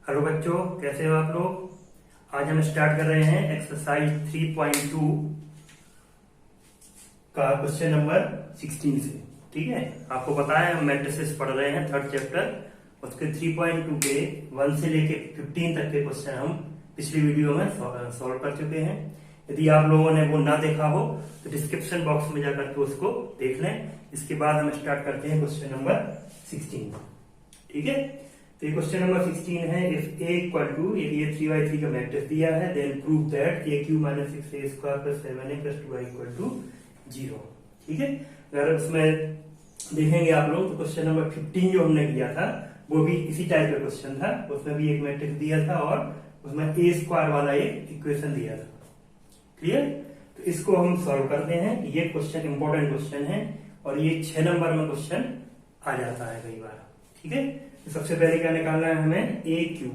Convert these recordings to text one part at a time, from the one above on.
Hello बच्चों, कैसे हो आप लोग। आज हम स्टार्ट कर रहे हैं एक्सरसाइज 3.2 का क्वेश्चन नंबर 16 से। ठीक है, आपको पता है हम मैट्रिसेस पढ़ रहे हैं थर्ड चैप्टर। उसके 3.2 के 1 से लेके 15 तक के क्वेश्चन हम पिछली वीडियो में सॉल्व कर चुके हैं। यदि आप लोगों ने वो ना देखा हो तो डिस्क्रिप्शन बॉक्स में जाकर के उसको देख लें। इसके बाद हम स्टार्ट करते हैं क्वेश्चन नंबर 16। ठीक है, तो ये क्वेश्चन नंबर 16 है। इफ a इक्वल टू, ये 3/3 का मैट्रिक्स दिया है, then prove that aq minus 6a square plus 7a plus 2i equal to 0। ठीक है, अगर उसमें देखेंगे आप लोग तो क्वेश्चन नंबर 15 जो हमने किया था वो भी इसी टाइप का क्वेश्चन था। उसमें भी एक मैट्रिक्स दिया था और उसमें a स्क्वायर वाला एक इक्वेशन दिया था। क्लियर, तो इसको हम सॉल्व करते हैं। ये क्वेश्चन इंपॉर्टेंट क्वेश्चन है और ये 6 नंबर में क्वेश्चन आ जाता है कई बार। ठीक है, तो सबसे पहले क्या निकालना है हमें, ए क्यू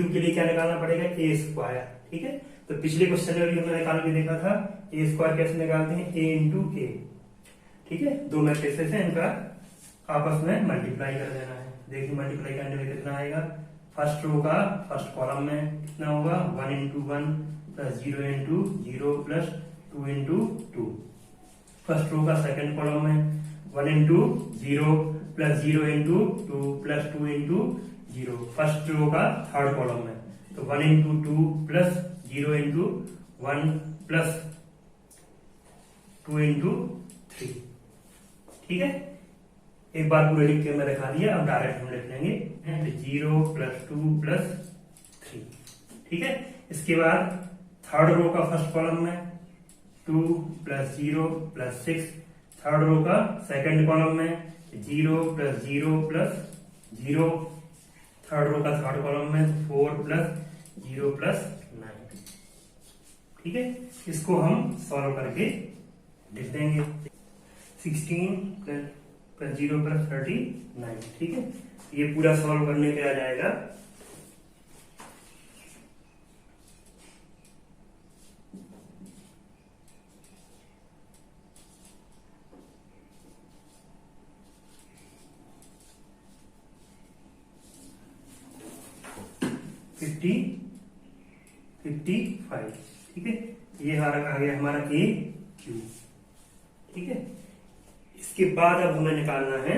के लिए क्या निकालना पड़ेगा, ए स्क्वायर। ठीक है, तो पिछले क्वेश्चन में भी हमने निकाल के देखा था ए स्क्वायर कैसे निकालते हैं, ए इंटू ए। ठीक है, दो मैट्रिसेस है, इनका आपस में मल्टीप्लाई कर देना है। देखिए मल्टीप्लाई करने में कितना आएगा, फर्स्ट रो का फर्स्ट कॉलम में कितना होगा, 1 into 1 plus 0 into 0 plus 2 into 2। First row का सेकंड कॉलम में 1 into 0 plus 0 into 2 plus 2 into 0। First row का थर्ड कॉलम में तो 1 into 2 plus 0 into 1 plus 2 into 3। ठीक है, एक बार पूरे लिख के मैं दिखा दिया, अब डायरेक्ट हम लिख लेंगे 0 प्लस 2 प्लस 3। ठीक है, इसके बाद थर्ड रो का फर्स्ट कॉलम में 2 प्लस 0 प्लस 6। थर्ड रो का सेकंड कॉलम में 0 प्लस 0 प्लस 0। थर्ड रो का थर्ड कॉलम में 4 प्लस 0 प्लस 9। ठीक है, इसको हम सॉल्व करके लिख देंगे 16 प्लस 0 प्लस 39। ठीक है, ये पूरा सॉल्व करने पे आ जाएगा 55। ठीक है, ये आ गया हमारा ए क्यू। ठीक है, इसके बाद अब हमें निकालना है,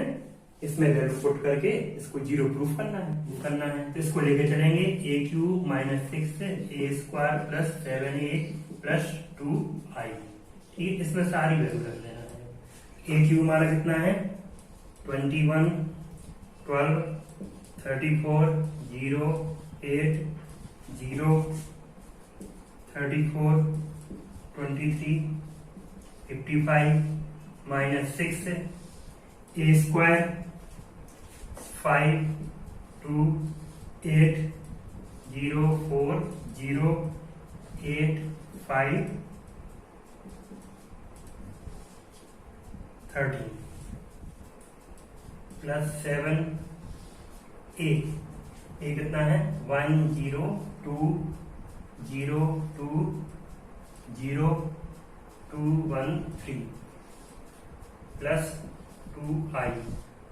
इसमें वैल्यू पुट करके इसको 0 प्रूफ करना है। तो इसको लेके चलेंगे a q minus 6 a square plus 7a plus 2i। ठीक है, इसमें सारी वैल्यू रख देना है। ए क्यू हमारा कितना है, 21 12 34 0 8 0 34 23 55 माइनस 6 ए स्क्वायर 5 2 8 0 4 0 8 5 13 प्लस 7 ए कितना है, 1 0 2 0 2 0 2 1 3 प्लस 2i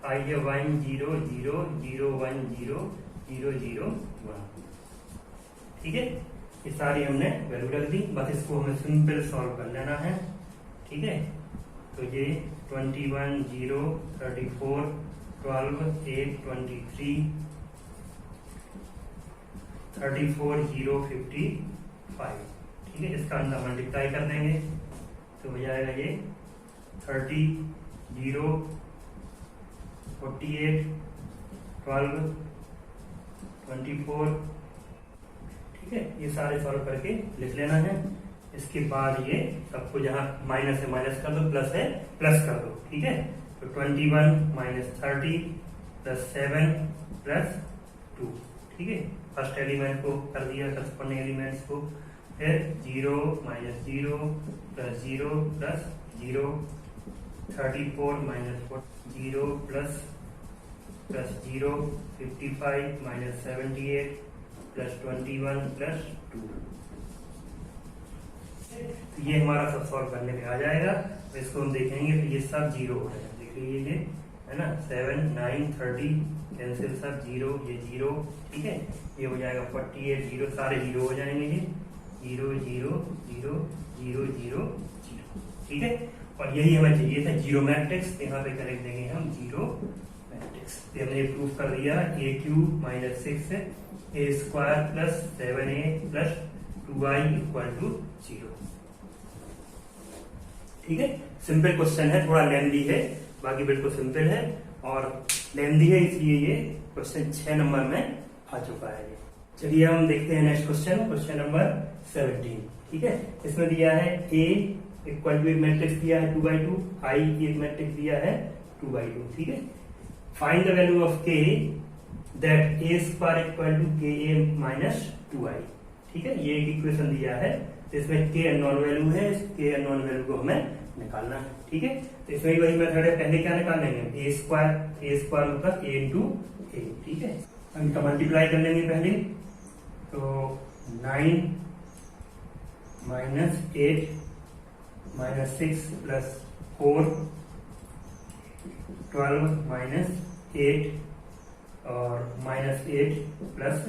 है 1 0 0 0 1 0 0 0 1। ठीक है, ये सारी हमने वैल्यू रख दी, बस इसको हमें सिंपल सॉल्व कर लेना है। ठीक है, तो ये 21 0 34 12 8 23 34 0 55। ठीक है, इसका अंदर मल्टीप्लाई कर देंगे तो हो जाएगा ये 30 0 48 12 24। ठीक है, ये सारे सॉल्व करके लिख लेना है। इसके बाद ये सबको जहां माइनस है माइनस कर दो, प्लस है प्लस कर दो। ठीक है, तो 21 माइनस 30 प्लस 7 प्लस 2। ठीक है, फर्स्ट एलिमेंट को कर दिया, करस्पॉन्डिंग एलिमेंट्स को, फिर 0 minus 0 plus 0 plus 0 34 minus 0 plus 0 55 minus 78 plus 21 plus 2। तो ये हमारा सब सॉल्व करने पे आ जाएगा। तो इसको हम देखेंगे तो ये सब 0 हो जाएगा। देखिए ये है ना, 7 9 30 कैंसिल सब, 0 ये 0, ठीक है, ये हो जाएगा 48, 0 सारे 0 हो जाएंगे, ये 0 0 0 0 0 0, ठीक है। और यही हमें चाहिए था जीरो मैट्रिक्स, यहाँ पे करेक्ट देंगे हम जीरो मैट्रिक्स। ये हमने प्रूफ कर दिया, a³ minus 6 a square plus 7a plus 2i equal to 0, ठीक है। सिंपल क्वेश्चन है, थोड़ा लेंदी है, बाकी बिल्कुल सिंपल है, और लेंदी है इसलिए ये क्वेश्चन 6 नंबर में आ चुका है। चलिए हम देखते हैं नेक्स्ट क्वेश्चन, क्वेश्चन नंबर 17, ठीक है। इसमें दिया है a इक्वल टू, एक मैट्रिक्स दिया है 2/2, i एक मैट्रिक्स दिया है 2/2, ठीक है। Find the value of k that a square equal to ka minus 2i, ठीक है। ये एक इक्वेशन दिया है, इसमें k अननोन वैल्यू है, इस k अननोन वैल्यू को हमें निकालना है, ठीक है। तो इसमें वही मेथड है, पहले क्या निकालेंगे, a स्क्वायर मतलब a इंटू a, ठीक है। हम इनका मल्टीप्लाई कर लेंगे पहले, तो 9 माइनस 8 माइनस 6 प्लस 4, 12 माइनस 8 और माइनस 8 प्लस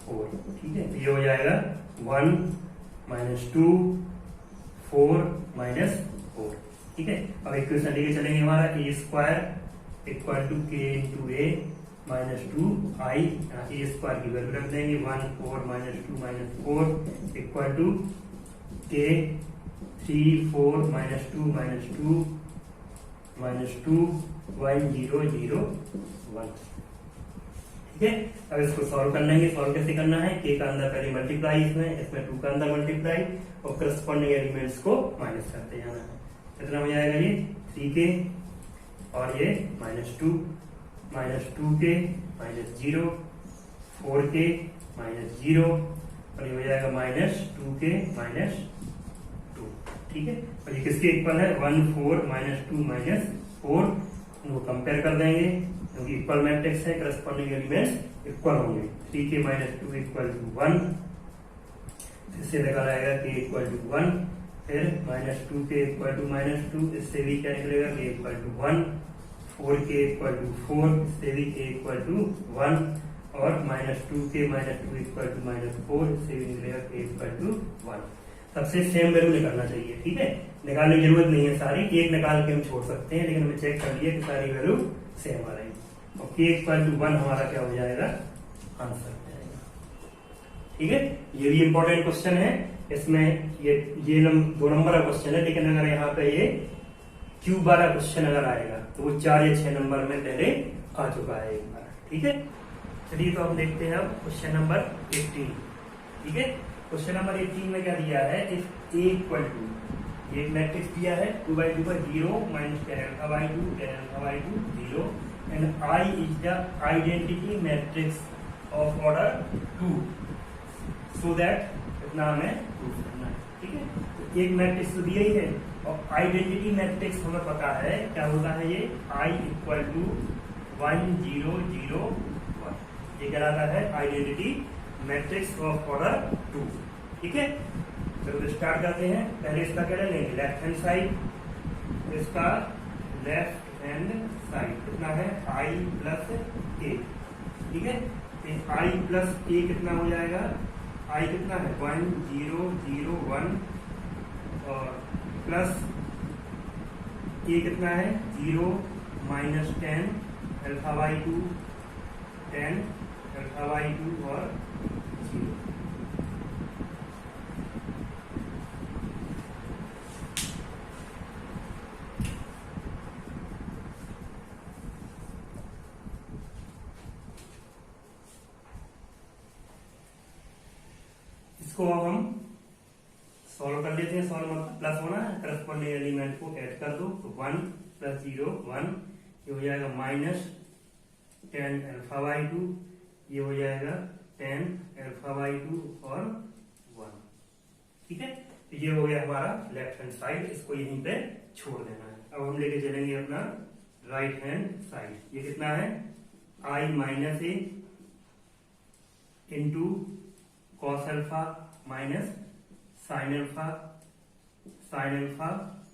4, ठीक है। ये हो जाएगा 1 माइनस 2 4 माइनस 4, ठीक है। अब इक्वेशन लेके चलेंगे, हमारा a square equal to k into a minus 2i, a square की वैल्यू रख देंगे 1 4 minus 2 minus 4 equal to k 3 4 minus 2 minus 2 minus 2 1 0 0 1, ठीक है। अब इसको सॉल्व कर लेंगे, सॉल्व कैसे करना है, k का अंदर पहले मल्टीप्लाई, इसमें 2 का अंदर मल्टीप्लाई, और करस्पॉन्डिंग एलिमेंट्स को माइनस करते जाना है। कितना हो जाएगा, ये 3k और ये माइनस 2 के माइनस 0, 4k माइनस 0, और ये हो जाएगा माइनस 2k माइनस 2, ठीक है। और ये किसके इक्वल है, 1 4 माइनस 2 माइनस 4, उनको कंपेयर कर देंगे क्योंकि इक्वल मैट्रिक्स है, करस्पॉन्डिंग एलिमेंट्स इक्वल होंगे। 3k माइनस 2 इक्वल टू 1, इससे निकल आएगा k इक्वल टू 1, फिर minus 2k equal to minus 2, इससे भी क्या निकलेगा, k equal to 1, 4k equal to 4, इससे भी k इक्वल टू 1, और minus 2k minus 2 equal to minus 4, इससे भी निकलेगा k इक्वल टू 1। सबसे सेम वैल्यू निकालना चाहिए, ठीक है। निकालने की जरूरत नहीं है, सारी एक निकाल के हम छोड़ सकते हैं, लेकिन हमें चेक कर लिया कि सारी वैल्यू सेम आ रही है, और k इक्वल टू 1 हमारा क्या हो जाएगा, आंसर हो जाएगा, ठीक है। ये भी इंपॉर्टेंट क्वेश्चन है, इसमें ये 2 नंबर का क्वेश्चन है, लेकिन अगर यहाँ पे ये क्यूब वाला क्वेश्चन अगर आएगा तो वो 4 या 6 नंबर में पहले आ चुका है एक बार, ठीक है। चलिए तो हम देखते हैं अब क्वेश्चन नंबर 18, ठीक है। क्वेश्चन नंबर 18 में क्या दिया है, इफ a इक्वल टू, ये मैट्रिक्स दिया है 2/2 पर 0 minus 10 alpha by 2 10 alpha by 2 0, and I is the identity matrix of order 2, so that इतना हमें प्रूफ करना है, ठीक है। तो एक मैट्रिक्स तो दिया ही है, और आइडेंटिटी मैट्रिक्स हमें पता है क्या होता है, ये I इक्वल टू 1 0 0 1, ये कहलाता है आइडेंटिटी मैट्रिक्स ऑफ ऑर्डर 2, ठीक है। तो स्टार्ट करते हैं, पहले इसका क्या लेंगे, लेफ्ट हैंड साइड, इसका लेफ्ट हैंड साइड कितना है, I प्लस a, ठीक है। I प्लस a कितना हो जाएगा, I कितना है 1 0 0 1, और प्लस a कितना है 0 minus 10 alpha by 2 10 alpha by 2 और 0, इसको हम सॉल्व कर लेते हैं। सॉल्व मतलब प्लस होना है, करस्पॉन्डिंग एलिमेंट को ऐड कर दो, तो 1 प्लस 0 1, ये हो जाएगा माइनस 10 अल्फा बाई 2, ये हो जाएगा 10 अल्फा बाई 2 और 1, ठीक है। तो ये हो गया हमारा लेफ्ट हैंड साइड, इसको यहीं पे छोड़ देना है। अब हम लेके चलेंगे अपना राइट हैंड साइड, ये कितना है I minus A into cos alpha minus sine alpha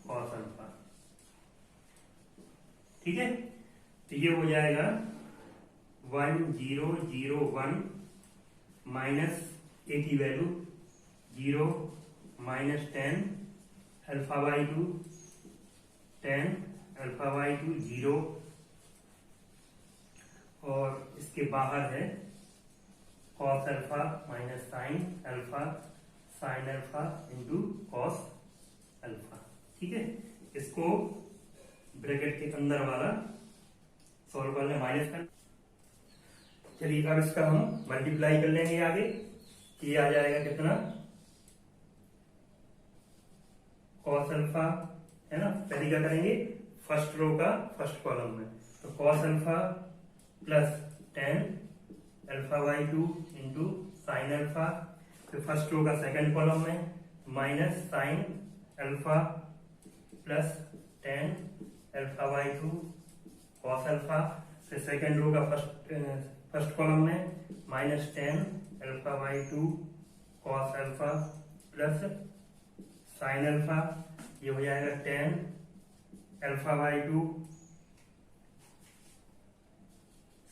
cos alpha, ठीक है। तो ये हो जाएगा 1001 माइनस ए की value 0 minus 10 alpha by 2 10 alpha by 2 0 और इसके बाहर है cos alpha minus sine alpha into cos alpha. ठीक है, इसको ब्रैकेट के अंदर वाला सॉल्व कर लें, माइनस कर। चलिए अब इसका हम मल्टीप्लाई कर लेंगे आगे। ये आ जाएगा कितना, कॉस अल्फा है ना। पहले क्या करेंगे, फर्स्ट रो का फर्स्ट कॉलम में, तो cos alpha plus 10 alpha by 2 into sine alpha. फिर फर्स्ट रो का सेकंड कॉलम में minus sine alpha plus 10 alpha by 2 cos alpha. फिर सेकंड रो का फर्स्ट कॉलम में minus 10 alpha by 2 cos alpha plus sine alpha. ये हो जाएगा 10 alpha by 2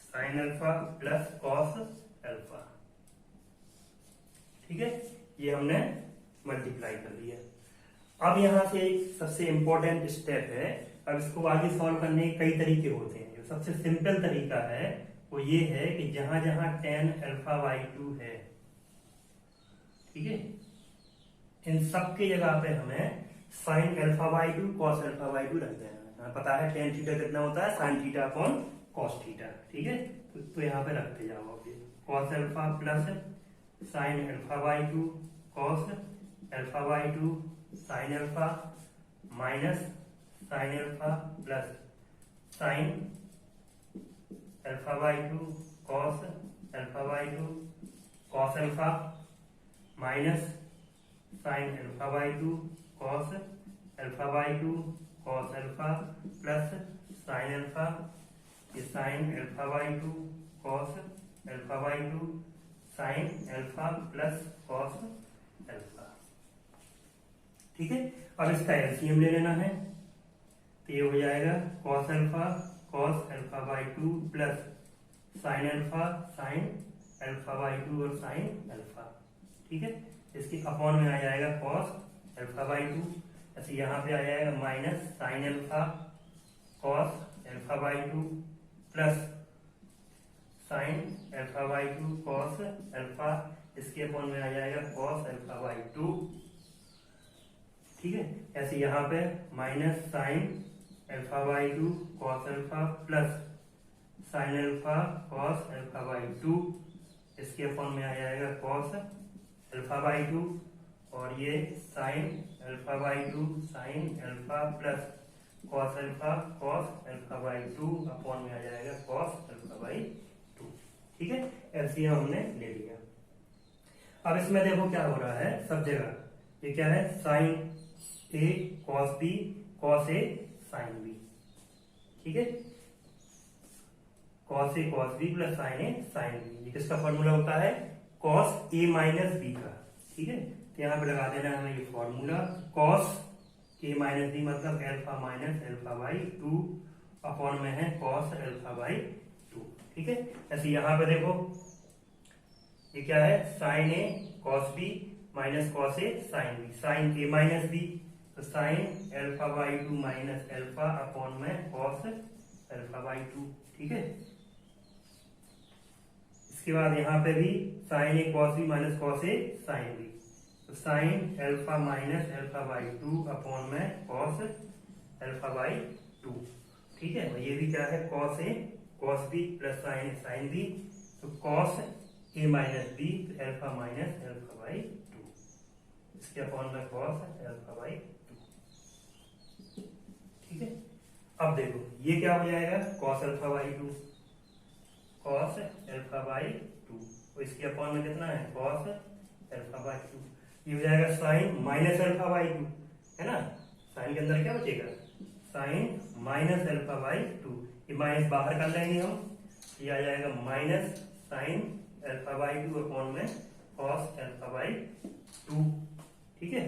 sine alpha plus cos alpha. ठीक है, ये हमने मल्टीप्लाई कर लिया। अब यहां से एक सबसे इंपॉर्टेंट स्टेप है। अब इसको आगे सॉल्व करने के कई तरीके होते हैं। जो सबसे सिंपल तरीका है वो ये है कि जहां जहां tan अल्फा बाई 2 है, ठीक है, इन सब की जगह पे हमें sign alpha by 2 cos alpha by 2 रख देना है। पता है tan थीटा कितना होता है, sine theta upon cos theta. ठीक है, तो यहाँ पे रखते जाओ। Cos alpha plus sine alpha by 2 cos alpha by 2 sine alpha minus sine alpha plus sine alpha by 2 cos alpha by 2 cos alpha minus sine alpha by 2 cos alpha by 2 cos alpha plus sine alpha, ये sine alpha by 2 cos alpha by 2 sine alpha plus cos alpha. ठीक है, अब इसका LCM ले लेना है। तो ये हो जाएगा cos alpha by 2 plus sine alpha by 2 और साइन अल्फा। ठीक है, इसके अपॉन में आ जाएगा कॉस अल्फा बाई 2। ऐसे यहां पे आ जाएगा minus sine alpha cos alpha by 2 plus sine alpha by 2 cos alpha. इसके अपॉन में आ जाएगा कॉस अल्फा बाई 2। ठीक है, ऐसे यहां पे minus sine alpha by 2 cos alpha plus sine alpha cos alpha by 2। इसके अपॉन में आ जाएगा कॉस अल्फा बाई 2 और ये sine alpha by 2 sine alpha plus cos alpha by 2 upon में आ जाएगा कॉस अल्फा बाई 2। ठीक है, एलसीएम हमने ले लिया। अब इसमें देखो क्या हो रहा है, सब जगह ये क्या है, sign A cos B cos A sine B. ठीक है, cos A cos B plus sign A sine B. ये किसका फॉर्मूला होता है, कॉस ए माइनस बी का। ठीक है, तो यहां पे लगा देना हमें ये formula, cos A minus B मतलब alpha minus alpha by 2 upon में है कॉस अल्फा बाई 2। ठीक है, ऐसे यहां पे देखो ये क्या है, sign A cos B minus cos A sine B, sign A minus B तो sign alpha by 2 minus alpha upon में कॉस अल्फा बाई 2। ठीक है, इसके बाद यहां पे भी sign A cos B minus cos A sign B तो sign alpha minus alpha by 2 upon में कॉस अल्फा बाई 2। ठीक है, और ये भी क्या है, cos A cos B plus sine sine B तो cos A minus B alpha minus alpha by 2। इसके अपॉन में कॉस अल्फा बाई 2। ठीक है, अब देखो ये क्या हो जाएगा, cos alpha by 2 cos alpha by 2 और इसके अपॉन में कितना है, कॉस अल्फा बाई 2। ये हो जाएगा साइन माइनस अल्फा बाई 2 है ना, साइन के अंदर क्या बचेगा, साइन माइनस अल्फा बाई 2। ये माइनस बाहर कर लेंगे हम, ये आ जाएगा minus sine alpha by 2 upon में कॉस अल्फा बाई 2। ठीक है,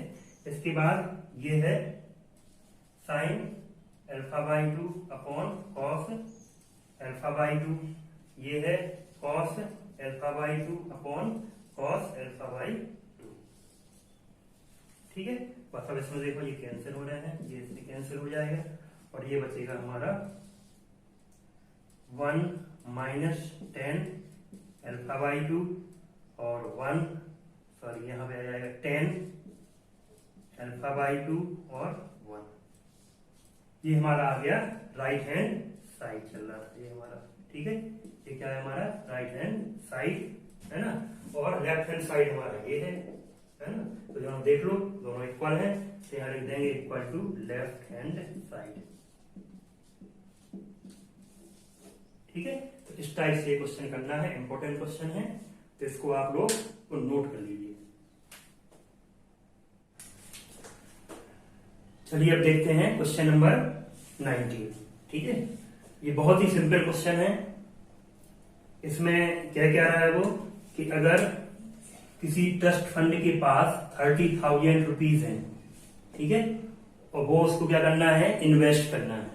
इसके बाद ये है sign alpha by 2 upon cos alpha by 2, ये है cos alpha by 2 upon cos alpha by 2। ठीक है, बस अब इसमें देखो ये कैंसिल हो रहे हैं, ये इससे कैंसिल हो जाएगा और ये बचेगा हमारा 1 माइनस 10 अल्फा बाई 2 और 1 सॉरी यहाँ पे आ जाएगा 10 अल्फा बाई 2 और 1। ये हमारा आ गया राइट हैंड साइड चल रहा था ये हमारा। ठीक है, ये क्या है हमारा राइट हैंड साइड है ना, और लेफ्ट हैंड साइड हमारा ये है ना। तो दोनों देख लो, दोनों इक्वल है, तो यहाँ लिख देंगे equal to left hand side. ठीक है, तो इस टाइप से क्वेश्चन करना है, इंपॉर्टेंट क्वेश्चन है, तो इसको आप लोग को नोट कर लीजिए। चलिए अब देखते हैं क्वेश्चन नंबर 19। ठीक है, ये बहुत ही सिंपल क्वेश्चन है। इसमें क्या क्या रहा है वो कि अगर किसी ट्रस्ट फंड के पास 30,000 रुपीज है, ठीक है, और वो उसको क्या करना है, इन्वेस्ट करना है।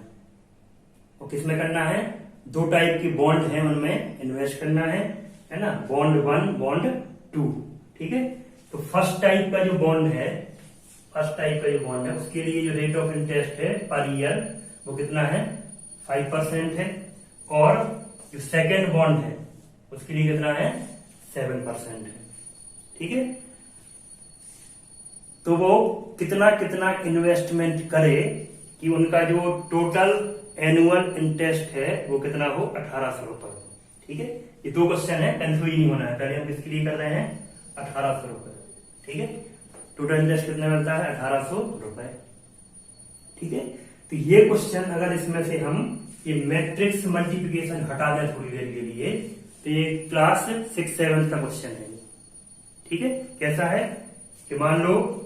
और किसमें करना है, दो टाइप के बॉन्ड हैं उनमें इन्वेस्ट करना है ना, बॉन्ड 1 बॉन्ड 2। ठीक है, तो फर्स्ट टाइप का जो बॉन्ड है, उसके लिए जो रेट ऑफ इंटरेस्ट है पर ईयर वो कितना है, 5% है, और जो सेकेंड बॉन्ड है उसके लिए कितना है, 7% है। ठीक है, तो वो कितना कितना इन्वेस्टमेंट करे कि उनका जो टोटल एनुअल इंटरेस्ट है वो कितना हो, 1800 रुपए। ठीक है, ये दो क्वेश्चन है, कंफ्यूज नहीं होना है। पहले हम किसके लिए कर रहे हैं, 1800 रुपए। ठीक है, टोटल इंटरेस्ट कितना मिलता है, 1800 रुपए। ठीक है, तो ये क्वेश्चन अगर इसमें से हम ये मैट्रिक्स मल्टीप्लिकेशन हटा दें थोड़ी देर के लिए, तो ये क्लास 6-7 का क्वेश्चन है। ठीक है, कैसा है कि मान लो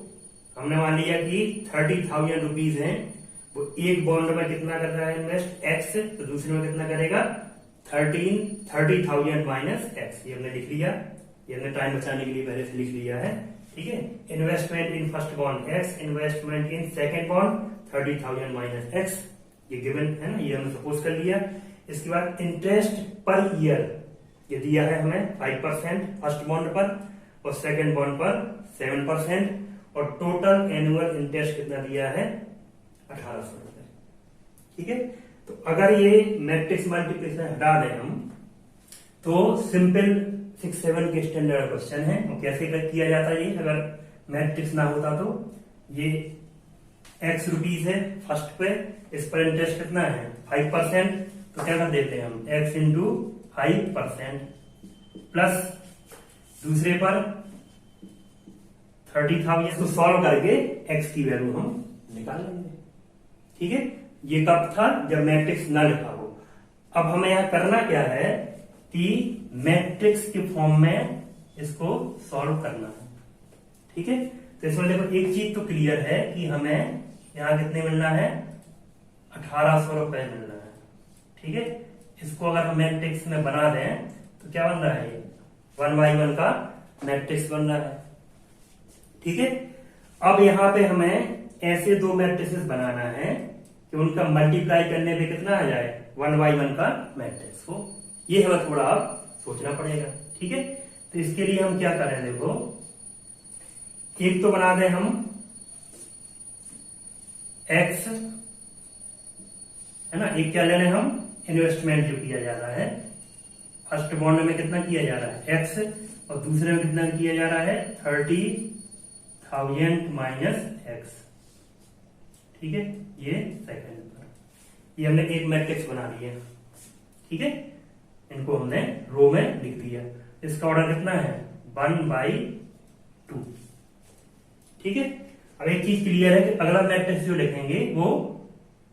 हमने मान लिया कि 30,000 रुपीज है, वो एक बॉन्ड में कितना कर रहा है इन्वेस्ट, एक्स, तो दूसरे में कितना करेगा, 30,000 माइनस एक्स। ये हमने लिख लिया, ये हमने टाइम बचाने के लिए पहले से लिख लिया है। ठीक है, investment in first bond x, investment in second bond 30,000 minus x, ये गिवन है ना, ये हमने सपोज कर लिया। इसके बाद इंटरेस्ट पर ईयर ये दिया है हमें 5% फर्स्ट बॉन्ड पर और सेकेंड बॉन्ड पर 7%, और टोटल एनुअल इंटरेस्ट कितना दिया है, 1800 रुपए। ठीक है, तो अगर ये मैट्रिक्स मल्टीप्लिकेशन हटा दें हम, तो सिंपल 6-7 के स्टैंडर्ड क्वेश्चन है। और कैसे किया जाता है ये, अगर मैट्रिक्स ना होता तो ये x रुपीज है फर्स्ट पे, इस पर इंटरेस्ट कितना है, 5%, तो क्या कर देते हैं हम, x इंटू 5% प्लस दूसरे पर 30,000 को सॉल्व करके x की वैल्यू हम निकाल लेंगे। ठीक है, ये कब था, जब मैट्रिक्स ना लिखा हो। अब हमें यहां करना क्या है कि मैट्रिक्स के फॉर्म में इसको सॉल्व करना है। ठीक है, तो इसमें देखो एक चीज तो क्लियर है कि हमें यहां कितने मिलना है, 1800 रुपए मिलना है। ठीक है, इसको अगर हम मैट्रिक्स में बना दें तो क्या बन रहा है, 1/1 का मैट्रिक्स बन रहा है। ठीक है, अब यहां पे हमें ऐसे दो मैट्रिक्सेस बनाना है कि उनका मल्टीप्लाई करने पे कितना आ जाए, 1/1 का मैट्रिक्स हो। ये हमें थोड़ा अब सोचना पड़ेगा। ठीक है, तो इसके लिए हम क्या करें, देखो एक तो बना दें हम x है ना, एक क्या लेने हम, इन्वेस्टमेंट जो किया जा रहा है फर्स्ट बॉन्ड में कितना किया जा रहा है x, और दूसरे में कितना किया जा रहा है 30,000 माइनस x। ठीक है, ये सेकंड पर, ये हमने एक मैट्रिक्स बना लिया। ठीक है, इनको हमने रो में लिख दिया। इसका ऑर्डर कितना है, 1/2। ठीक है, अब एक चीज क्लियर है कि अगला मैट्रिक्स जो लिखेंगे वो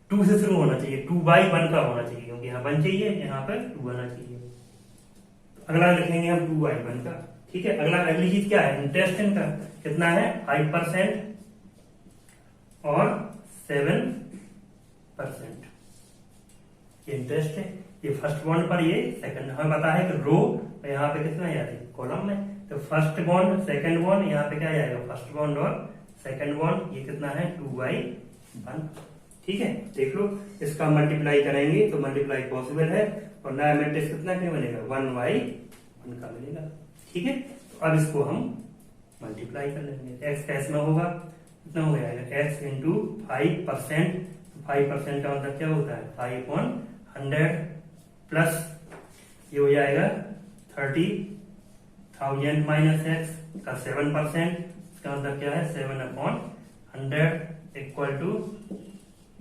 2 से शुरू होना चाहिए, 2/1 का होना चाहिए, क्योंकि यहाँ 1 चाहिए, यहाँ पर 2 आना चाहिए। तो अगला लिखेंगे हम 2/1 का। ठीक है, अगली चीज क्या है, इंटरेस्ट इनका कितना है, 5% और 7% ये इंटरेस्ट है। ये फर्स्ट बॉन्ड पर, ये सेकंड। हमें पता है कि रो यहाँ पे कितना जाती है, कॉलम में, तो फर्स्ट बॉन्ड सेकंड बॉन्ड, यहाँ पे क्या जाएगा, फर्स्ट बॉन्ड और सेकंड बॉन्ड, ये कितना है 2/1। ठीक है, देख लो इसका मल्टीप्लाई करेंगे तो मल्टीप्लाई पॉसिबल है और नया मैट्रिक्स कितना क्या बनेगा 1/1 का मिलेगा। ठीक है, तो अब इसको हम मल्टीप्लाई कर लेंगे। एक्स कैश में होगा कितना हो जाएगा एक्स इंटू 5%। 5% का मतलब क्या होता है 5/100 प्लस ये हो जाएगा 30,000 माइनस एक्स का 7%। इसका मतलब क्या है 7/100 इक्वल टू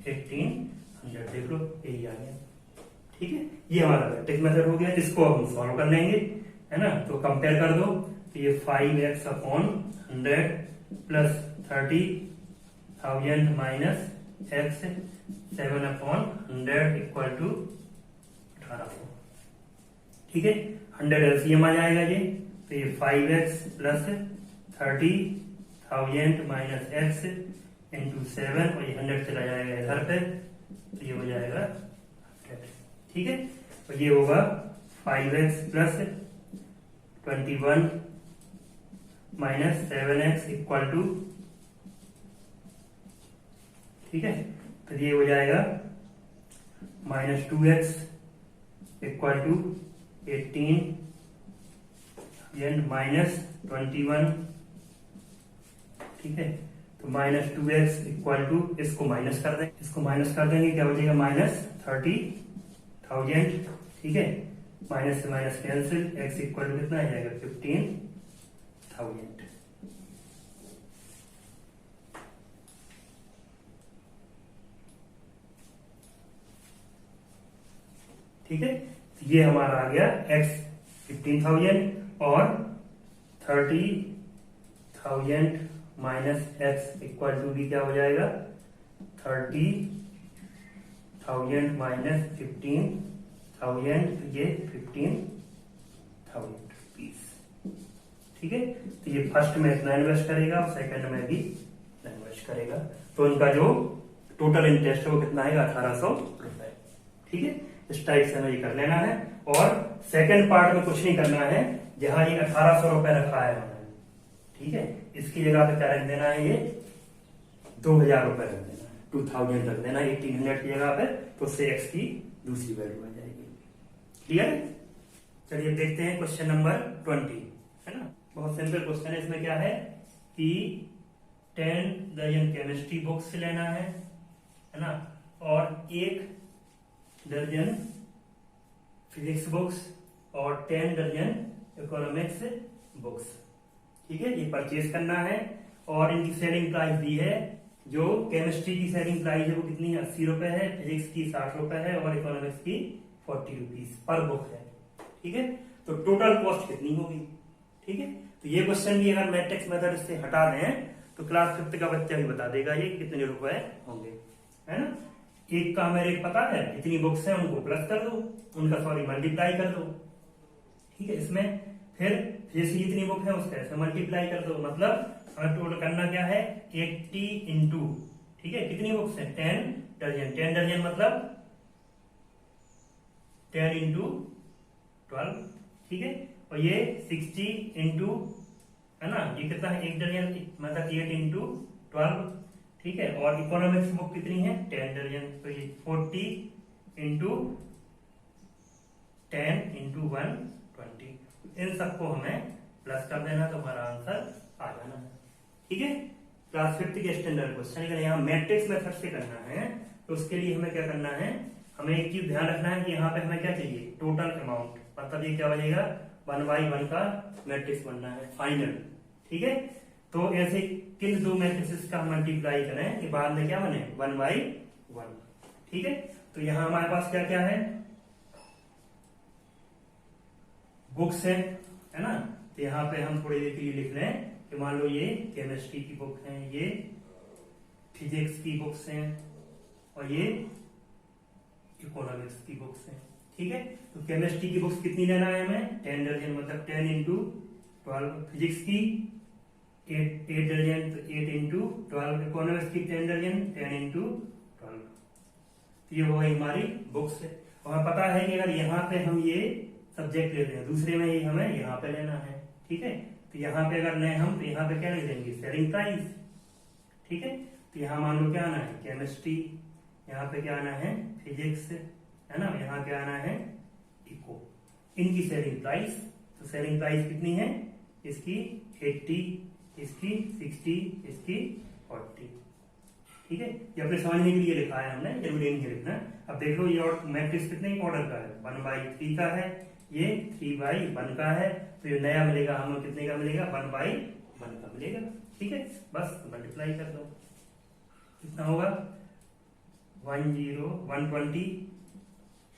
1800। देख लो यही आ गया। ठीक है, ये हमारा मैट्रिक्स मेथड हो गया। इसको हम सॉल्व कर लेंगे, है ना। तो कंपेयर कर दो तो ये 5x/100 plus 30,000 minus x 7/100 equal to 1800। ठीक है, 100 एलसीएम आ जाएगा ये, तो ये 5x plus 30,000 minus x into 7 और ये 100 चला जाएगा इधर पे, तो ये हो जाएगा 100। ठीक है, तो ये होगा 5x plus 21 minus 7x equal to, ठीक है, तो ये हो जाएगा minus 2x equal to 18 minus 21। ठीक है, तो माइनस 2x इक्वल टू, इसको माइनस कर देंगे, इसको माइनस कर देंगे, क्या बचेगा माइनस 30,000। ठीक है, माइनस से minus cancel, x equal to कितना आ जाएगा 15,000। ठीक है, तो ये हमारा आ गया x 15,000 और 30,000 माइनस x इक्वल टू भी क्या हो जाएगा 30,000 माइनस 15,000, ये 15,000 रुपीज। ठीक है, तो ये फर्स्ट में इतना इन्वेस्ट करेगा और सेकंड में भी इन्वेस्ट करेगा, तो इनका जो टोटल इंटरेस्ट है वो कितना आएगा 1,800 रुपए। ठीक है, इस टाइप से हमें ये कर लेना है। और सेकंड पार्ट में कुछ नहीं करना है, जहां ये 1,800 रुपए रखा है हमें, ठीक है, इसकी जगह पे क्या रख देना है, ये 2,000 रुपए रख देना है, 2,000 रख देना है 1800 की जगह पे, तो उससे एक्स की दूसरी वैल्यू आ जाएगी। क्लियर है? चलिए देखते हैं क्वेश्चन नंबर 20, है ना। बहुत सिंपल क्वेश्चन है। इसमें क्या है कि 10 दर्जन केमिस्ट्री बुक्स लेना है ना, और 1 दर्जन फिजिक्स बुक्स और 10 दर्जन इकोनॉमिक्स बुक्स। ठीक है, ये परचेज करना है और इनकी सेलिंग प्राइस दी है। जो केमिस्ट्री की सेलिंग प्राइस है वो कितनी है 80 रुपए है, फिजिक्स की 60 रुपए है और इकोनॉमिक्स की 40 रुपीज पर बुक है। ठीक है, तो टोटल कॉस्ट कितनी होगी। ठीक है, तो ये क्वेश्चन भी अगर मैट्रिक्स मेथड से हटा दें तो क्लास 5 का बच्चा भी बता देगा ये कितने रुपए होंगे, है ना। एक का हमें रेट पता है, जितनी बुक्स हैं उनको प्लस कर दो, उनका सॉरी मल्टीप्लाई कर दो। ठीक है, इसमें फिर जैसे जितनी बुक है उसका ऐसे मल्टीप्लाई कर दो, मतलब हमें टोटल करना क्या है 80 इंटू, ठीक है, कितनी बुक्स है 10 दर्जन। 10 दर्जन मतलब 10 इंटू 12। ठीक है, और ये 60 इंटू, है ना, ये कितना है 1 दर्जन मतलब 8 इंटू 12। ठीक है, और इकोनॉमिक्स बुक कितनी है 10 दर्जन, तो ये 40 इंटू 10 इंटू 120। इन सबको हमें प्लस कर देना तो हमारा आंसर आ जाना है। ठीक है, क्लास 5 के स्टैंडर्ड क्वेश्चन अगर यहाँ मैट्रिक्स मेथड से करना है तो उसके लिए हमें क्या करना है, हमें एक चीज ध्यान रखना है कि यहाँ पे हमें क्या चाहिए टोटल अमाउंट, मतलब ये क्या बनेगा 1/1 का मैट्रिक्स बनना है फाइनल। ठीक है, तो ऐसे किन दो मैट्रिक्स का मल्टीप्लाई करें कि बाद में क्या बने 1/1। ठीक है, तो यहाँ हमारे पास क्या क्या है बुक्स है ना, तो यहाँ पे हम थोड़ी देर के लिए लिख लें कि मान लो ये केमिस्ट्री की बुक है, ये फिजिक्स की बुक्स हैं और ये इकोनॉमिक्स की बुक्स हैं। ठीक है, तो केमिस्ट्री की बुक्स कितनी लेना है हमें 10 दर्जन मतलब 10 इंटू 12। फिजिक्स की 8 दर्जन तो 8 इंटू 12। इकोनॉमिक्स की 10 दर्जन 10 इंटू 12। तो ये हो गई हमारी बुक्स है। और हमें पता है कि अगर यहाँ पे हम ये सब्जेक्ट लेते हैं दूसरे में, ये हमें यहाँ पे लेना है। ठीक है, तो यहाँ पे अगर लें हम तो यहाँ पे क्या लिख देंगे सेलिंग प्राइस। ठीक है, तो यहाँ मान लो क्या आना है केमिस्ट्री यहाँ पे क्या आना है फिजिक्स, है ना, यहाँ क्या आना है इको। इनकी सेलिंग प्राइस, तो सेलिंग प्राइस कितनी है इसकी 80, इसकी 60, इसकी 40। ठीक है, ये अपने समझने के लिए लिखा है हमने, जरूरी नहीं लिखना। अब देख लो ये और मैट्रिक्स कितने ऑर्डर का है 1/3 का है, ये 3/1 का है, तो ये नया मिलेगा हमें कितने का मिलेगा 1/1 का मिलेगा। ठीक है, बस मल्टीप्लाई कर दो, कितना होगा 120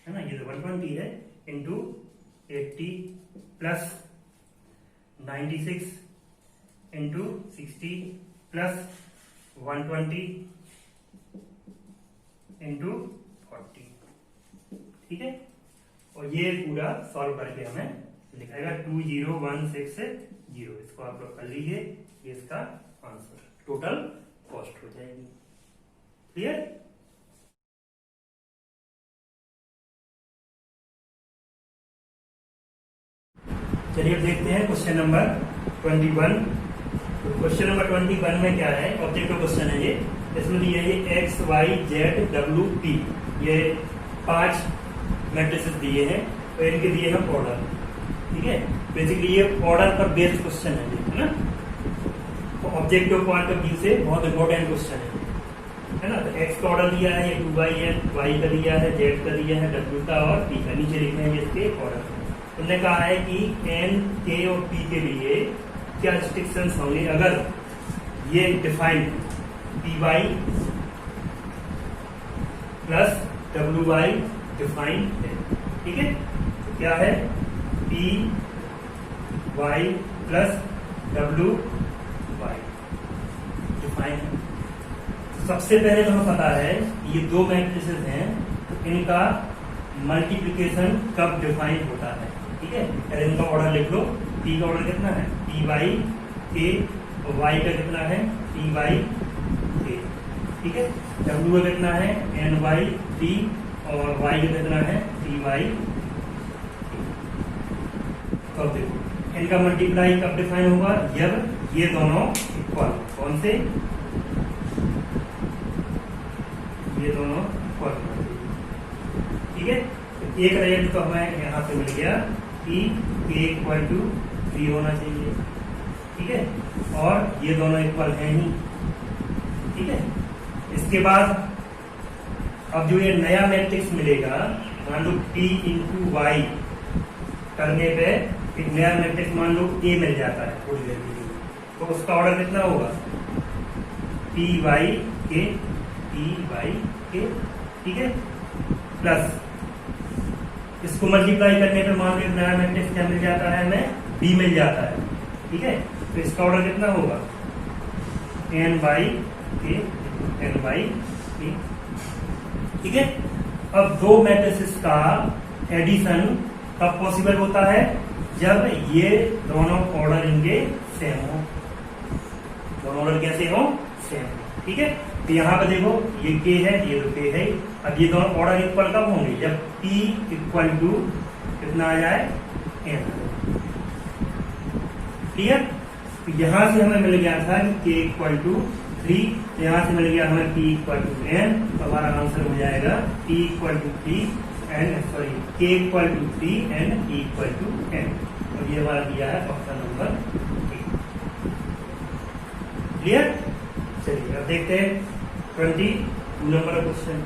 है ना, ये तो 120 है into 80 plus 96 into 60 plus 120 into 40। ठीक है, और ये पूरा सॉल्व करके हमें लिखाएगा 20160, इसको आप लोग कर लीजिए, ये इसका आंसर टोटल कॉस्ट हो जाएगी। क्लियर? चलिए अब देखते हैं क्वेश्चन नंबर 21। तो क्वेश्चन नंबर 21 में क्या है, ऑब्जेक्टिव क्वेश्चन है ये। इसमें दिए है X Y Z W P, ये 5 मैट्रिसेस दिए हैं और इनके दिए हैं ऑर्डर। ठीक है, बेसिकली ये ऑर्डर पर बेस्ड क्वेश्चन है ना, तो ऑब्जेक्टिव पॉइंट ऑफ व्यू से बहुत इंपॉर्टेंट क्वेश्चन है ना। तो एक्स का ऑर्डर दिया है, 2 है, वाई का दिया है, जेड का दिया है, डब्ल्यू का और पी का, नीचे लिखे हैं इसके ऑर्डर। उन्होंने कहा है कि एन, के और पी के लिए क्या रिस्ट्रिक्शंस होंगे अगर ये defined P Y plus W Y defined है। ठीक है, तो क्या है P Y plus W Y defined है। तो सबसे पहले तो हमें पता है ये दो मैट्रिसेस हैं, तो इनका मल्टीप्लीकेशन कब डिफाइंड होता है। ठीक है, अरे इनका ऑर्डर लिख लो, पी का ऑर्डर कितना है पी वाई के, और वाई का कितना है पी वाई के। ठीक है, डब्ल्यू का कितना है एन वाई टी, और वाई का कितना है टी वाई। तो देखो इनका मल्टीप्लाई कब डिफाइन होगा, जब ये दोनों इक्वल, कौन से, ये दोनों इक्वल। ठीक है, तो एक रिजल्ट तो हमें यहाँ पे मिल गया कि के इक्वल टू 3 होना चाहिए। ठीक है, और ये दोनों इक्वल हैं ही। ठीक है, इसके बाद अब जो ये नया मैट्रिक्स मिलेगा, मान लो p इंटू वाई करने पे एक नया मैट्रिक्स मान लो a मिल जाता है थोड़ी देर के लिए, तो उसका ऑर्डर कितना होगा पी वाई के, पी वाई के। ठीक है, प्लस इसको मल्टीप्लाई करने पे मान लो एक नया मैट्रिक्स क्या मिल जाता है हमें b मिल जाता है। ठीक है, तो इसका ऑर्डर कितना होगा n बाई के, n बाई के। ठीक है, अब दो मैट्रिसेस का एडिशन कब पॉसिबल होता है, जब ये दोनों ऑर्डर इनके सेम हो। दोनों ऑर्डर कैसे हो सेम। ठीक है, तो यहाँ पे देखो ये के है, ये तो के है। अब ये दोनों ऑर्डर इक्वल कब होंगे, जब p इक्वल टू कितना आ जाए n। क्लियर, तो यहां से हमें मिल गया था कि k इक्वल टू 3, यहां से मिल गया हमें p इक्वल टू n, तो हमारा आंसर हो जाएगा p equal to 3 and sorry k equal to 3 and p equal to n। और ये हमारा दिया है ऑप्शन नंबर 8। क्लियर, चलिए अब देखते हैं 22 नंबर क्वेश्चन।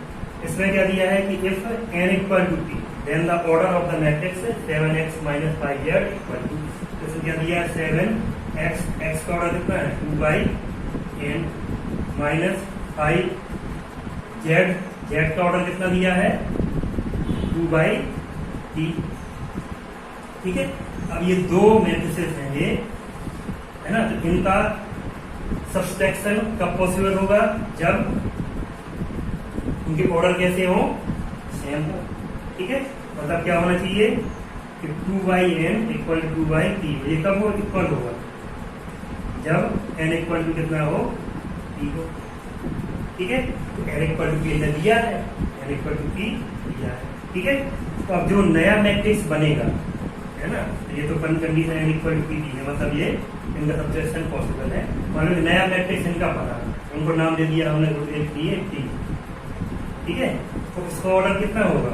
इसमें क्या दिया है कि if n equal to p then the order of the matrix 7x minus 5z equal to, इसमें क्या दिया है 7x, x का ऑर्डर कितना है 2/n माइनस 5z, z का ऑर्डर कितना दिया है 2/t। ठीक है, अब ये दो मैट्रिसेस हैं ये, है ना, तो इनका सब्सट्रैक्शन कब पॉसिबल होगा, जब उनके ऑर्डर कैसे हो सेम हो। ठीक है, मतलब क्या होना चाहिए कि 2/n इक्वल टू 2/t, ये कब हो इक्वल होगा जब n इक्वल टू कितना हो t हो। ठीक है, तो n इक्वल टू p दिया है, n इक्वल टू p दिया है। ठीक है, तो अब जो नया मैट्रिक्स बनेगा, है ना, तो ये तो condition n equal to p दी है, मतलब ये इनका सब्सट्रैक्शन पॉसिबल है। मान लो नया मैट्रिक्स इनका बना, उनको नाम दे दिया हमने, एक दिए t। ठीक है। तो इसका ऑर्डर कितना होगा,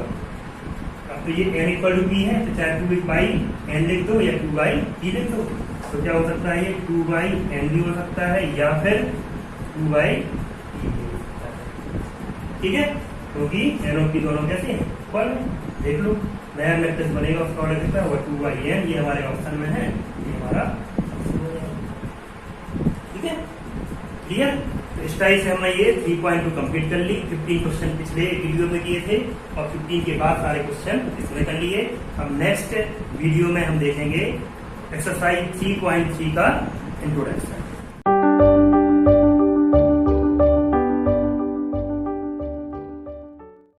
अब तो ये n इक्वल टू पी है, तो चाहे 2 बाई एन लिख दो या 2 बाई पी लिख दो। तो क्या हो सकता है, ये 2 बाई एन भी हो सकता है या फिर 2 बाई पी भी हो सकता है, ठीक है, क्योंकि एन और पी दोनों कैसे हैं, इक्वल है। देख लो नया मैट्रिक्स बनेगा, उसका ऑर्डर कितना होगा, 2 बाई एन, ये हमारे ऑप्शन में है, ये हमारा ऑप्शन में है, ठीक है, क्लियर। तो इस टाइप से हमने ये 3.2 कंप्लीट कर ली। 15 क्वेश्चन पिछले वीडियो में किए थे और 15 के बाद सारे क्वेश्चन इसमें कर लिए। अब नेक्स्ट वीडियो में हम देखेंगे एक्सरसाइज 3.3 का इंट्रोडक्शन।